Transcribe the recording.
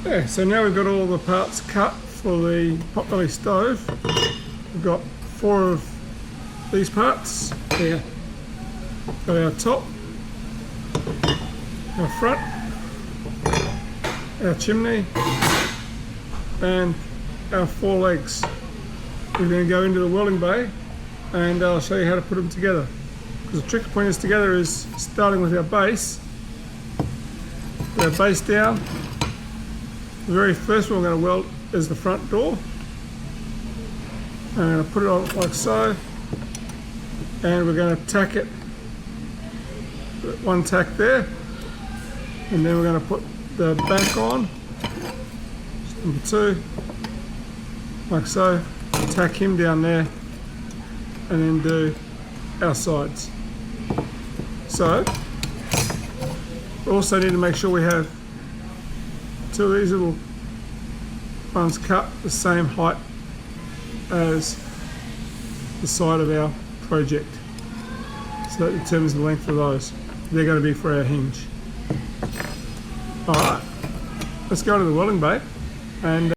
Yeah, so now we've got all the parts cut for the potbelly stove. We've got 4 of these parts here. Got our top, our front, our chimney, and our 4 legs. We're going to go into the welding bay and I'll show you how to put them together. Because the trick to putting this together is starting with our base. Put our base down. The very first one we're going to weld is the front door. I'm going to put it on like so, and we're going to tack it, one tack there, and then we're going to put the back on, number 2, like so, tack him down there, and then do our sides. So, we also need to make sure we have 2 of these little ones cut the same height as the side of our project. So that determines the length of those. They're going to be for our hinge. Alright, let's go to the welding bay and